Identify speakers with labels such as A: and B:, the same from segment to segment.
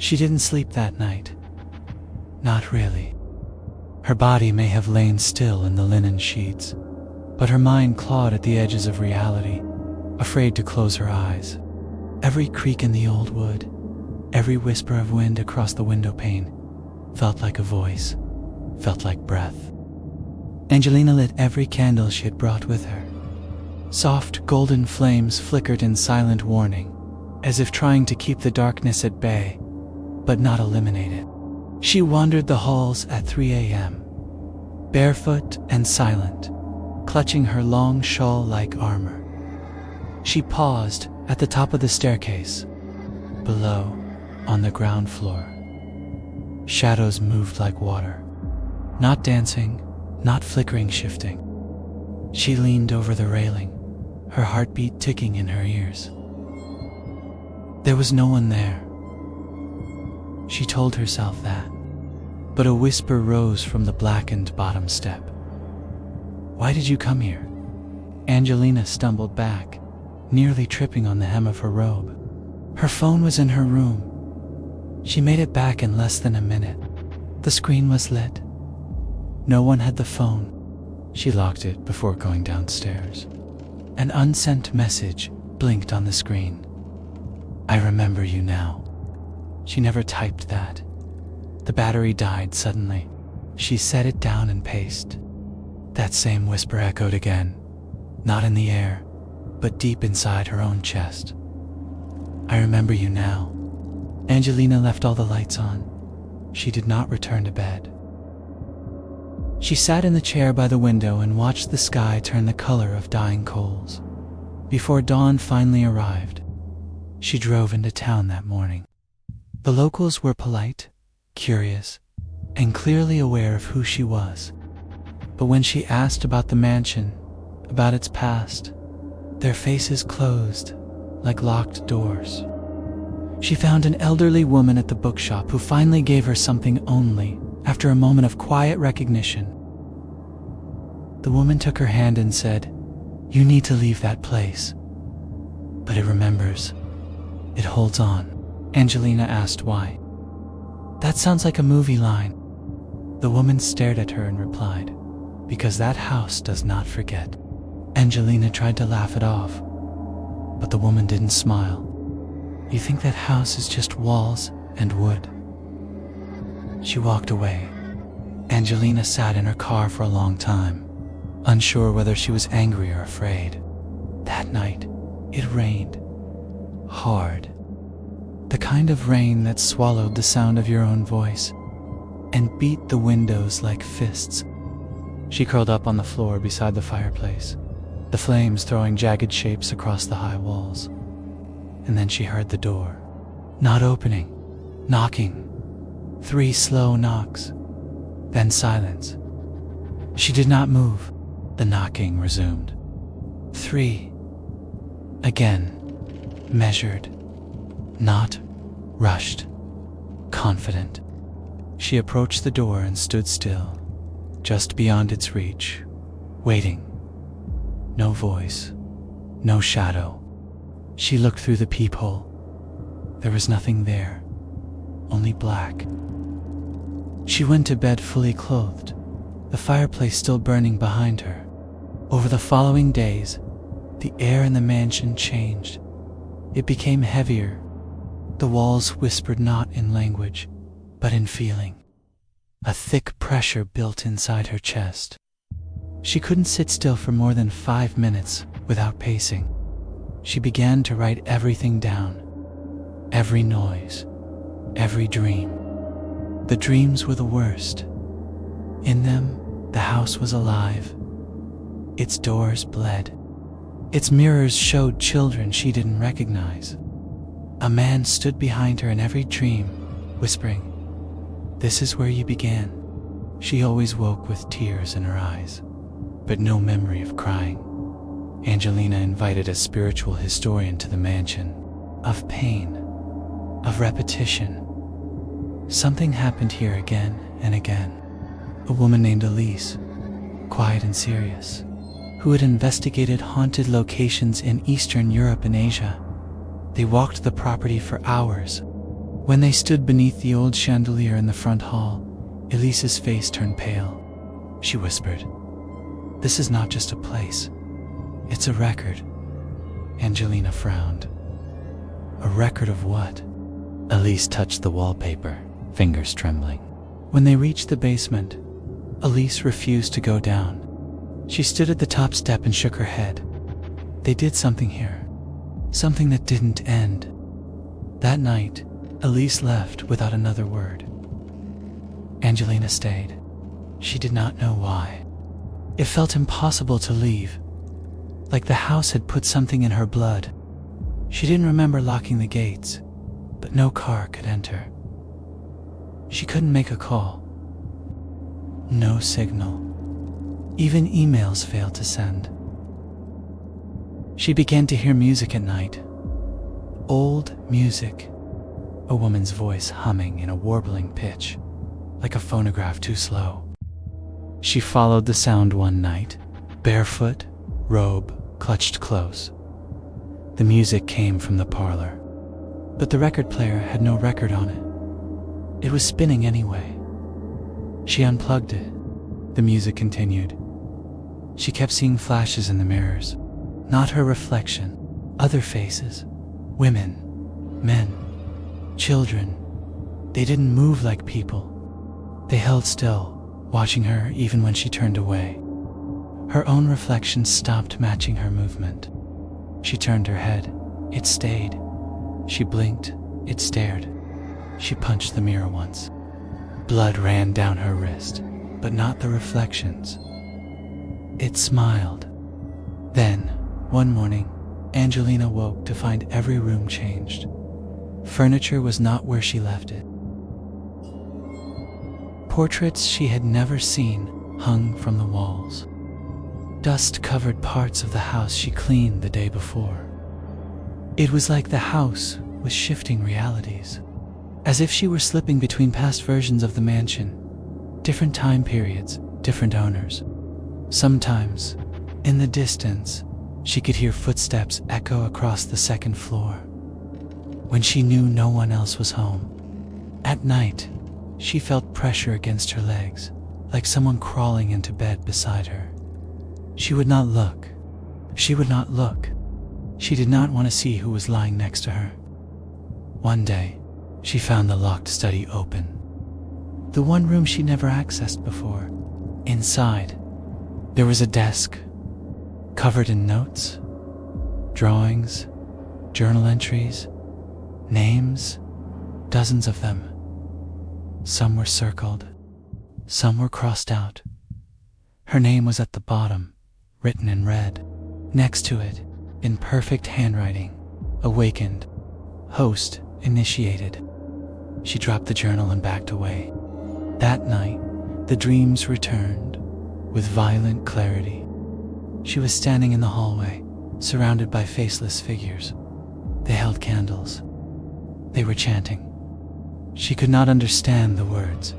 A: She didn't sleep that night. Not really. Her body may have lain still in the linen sheets, but her mind clawed at the edges of reality, afraid to close her eyes. Every creak in the old wood, every whisper of wind across the window pane, felt like a voice, felt like breath. Angelina lit every candle she had brought with her. Soft, golden flames flickered in silent warning, as if trying to keep the darkness at bay, but not eliminate it. She wandered the halls at 3 a.m., barefoot and silent, clutching her long shawl-like armor. She paused at the top of the staircase. Below, on the ground floor, shadows moved like water, not dancing, not flickering, shifting. She leaned over the railing, her heartbeat ticking in her ears. There was no one there. She told herself that, but a whisper rose from the blackened bottom step. "Why did you come here?" Angelina stumbled back, nearly tripping on the hem of her robe. Her phone was in her room. She made it back in less than a minute. The screen was lit. No one had the phone. She locked it before going downstairs. An unsent message blinked on the screen. "I remember you now." She never typed that. The battery died suddenly. She set it down and paced. That same whisper echoed again, not in the air, but deep inside her own chest. "I remember you now." Angelina left all the lights on. She did not return to bed. She sat in the chair by the window and watched the sky turn the color of dying coals. Before dawn finally arrived, she drove into town that morning. The locals were polite, curious, and clearly aware of who she was. But when she asked about the mansion, about its past, their faces closed like locked doors. She found an elderly woman at the bookshop who finally gave her something only after a moment of quiet recognition. The woman took her hand and said, "You need to leave that place." "But it remembers. It holds on." Angelina asked why. "That sounds like a movie line." The woman stared at her and replied, "Because that house does not forget." Angelina tried to laugh it off, but the woman didn't smile. "You think that house is just walls and wood?" She walked away. Angelina sat in her car for a long time, unsure whether she was angry or afraid. That night, it rained. Hard. The kind of rain that swallowed the sound of your own voice and beat the windows like fists. She curled up on the floor beside the fireplace, the flames throwing jagged shapes across the high walls. And then she heard the door. Not opening, knocking. 3 slow knocks, then silence. She did not move. The knocking resumed. 3. Again, measured, not rushed, confident. She approached the door and stood still, just beyond its reach, waiting. No voice, no shadow. She looked through the peephole. There was nothing there, only black. She went to bed fully clothed, the fireplace still burning behind her. Over the following days, the air in the mansion changed. It became heavier. The walls whispered not in language, but in feeling. A thick pressure built inside her chest. She couldn't sit still for more than 5 minutes without pacing. She began to write everything down. Every noise, every dream. The dreams were the worst. In them, the house was alive. Its doors bled. Its mirrors showed children she didn't recognize. A man stood behind her in every dream, whispering, "This is where you began." She always woke with tears in her eyes, but no memory of crying. Angelina invited a spiritual historian to the mansion. Of pain, of repetition. Something happened here again and again. A woman named Elise, quiet and serious, who had investigated haunted locations in Eastern Europe and Asia. They walked the property for hours, When they stood beneath the old chandelier in the front hall, Elise's face turned pale. She whispered, "This is not just a place. It's a record." Angelina frowned. "A record of what?" Elise touched the wallpaper, fingers trembling. When they reached the basement, Elise refused to go down. She stood at the top step and shook her head. They did something here. Something that didn't end. That night, Elise left without another word. Angelina stayed. She did not know why. It felt impossible to leave, like the house had put something in her blood. She didn't remember locking the gates, but no car could enter. She couldn't make a call. No signal. Even emails failed to send. She began to hear music at night. Old music. A woman's voice humming in a warbling pitch, like a phonograph too slow. She followed the sound one night, barefoot, robe clutched close. The music came from the parlor, but the record player had no record on it. It was spinning anyway. She unplugged it. The music continued. She kept seeing flashes in the mirrors. Not her reflection. Other faces. Women. Men. Children. They didn't move like people. They held still, watching her even when she turned away. Her own reflection stopped matching her movement. She turned her head. It stayed. She blinked. It stared. She punched the mirror once. Blood ran down her wrist, but not the reflections. It smiled. Then, one morning, Angelina woke to find every room changed. Furniture was not where she left it. Portraits she had never seen hung from the walls. Dust covered parts of the house she cleaned the day before. It was like the house was shifting realities, as if she were slipping between past versions of the mansion, different time periods, different owners. Sometimes, in the distance, she could hear footsteps echo across the second floor, when she knew no one else was home. At night, she felt pressure against her legs, like someone crawling into bed beside her. She would not look. She would not look. She did not want to see who was lying next to her. One day, she found the locked study open. The one room she never accessed before. Inside, there was a desk, covered in notes, drawings, journal entries, names, dozens of them. Some were circled, some were crossed out. Her name was at the bottom, written in red. Next to it, in perfect handwriting, awakened, host initiated. She dropped the journal and backed away. That night, the dreams returned with violent clarity. She was standing in the hallway, surrounded by faceless figures. They held candles. They were chanting. She could not understand the words.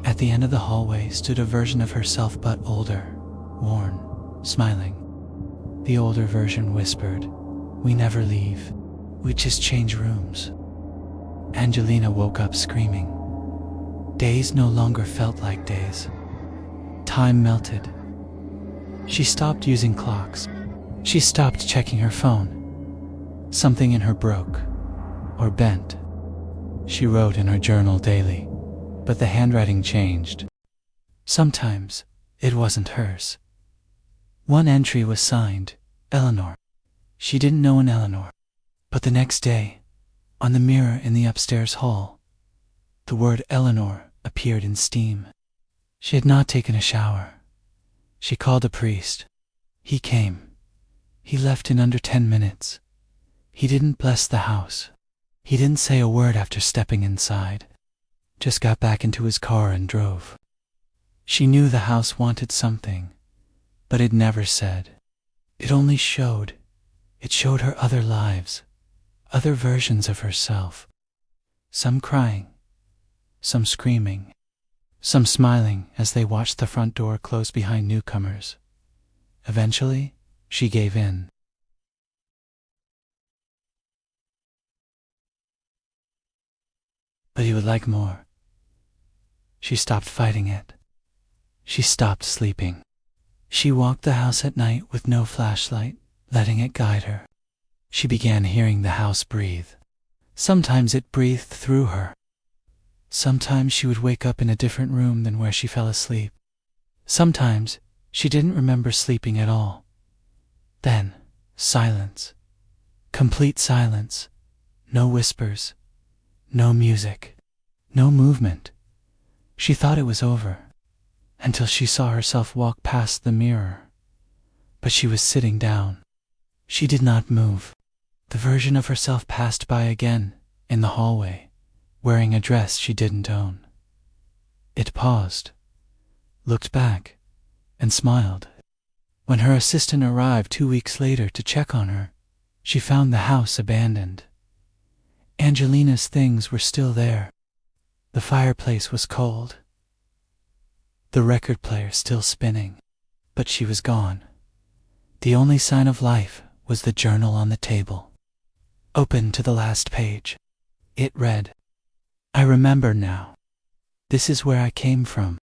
A: At the end of the hallway stood a version of herself, but older, worn, smiling. The older version whispered, "We never leave. We just change rooms." Angelina woke up screaming. Days no longer felt like days. Time melted. She stopped using clocks. She stopped checking her phone. Something in her broke, or bent. She wrote in her journal daily, but the handwriting changed. Sometimes it wasn't hers. One entry was signed, Eleanor. She didn't know an Eleanor. But the next day, on the mirror in the upstairs hall, the word Eleanor appeared in steam. She had not taken a shower. She called a priest. He came. He left in under 10 minutes. He didn't bless the house. He didn't say a word after stepping inside. Just got back into his car and drove. She knew the house wanted something, but it never said. It only showed. It showed her other lives, other versions of herself. Some crying, some screaming, some smiling as they watched the front door close behind newcomers. Eventually, she gave in. but he would like more. She stopped fighting it. She stopped sleeping. She walked the house at night with no flashlight, letting it guide her. She began hearing the house breathe. Sometimes it breathed through her. Sometimes she would wake up in a different room than where she fell asleep. Sometimes she didn't remember sleeping at all. Then, silence. Complete silence. No whispers. No music. No movement. She thought it was over, until she saw herself walk past the mirror. But she was sitting down. She did not move. The version of herself passed by again, in the hallway, wearing a dress she didn't own. It paused, looked back, and smiled. When her assistant arrived 2 weeks later to check on her, she found the house abandoned. Angelina's things were still there. The fireplace was cold. The record player still spinning, but she was gone. The only sign of life was the journal on the table. Open to the last page. It read, "I remember now. This is where I came from.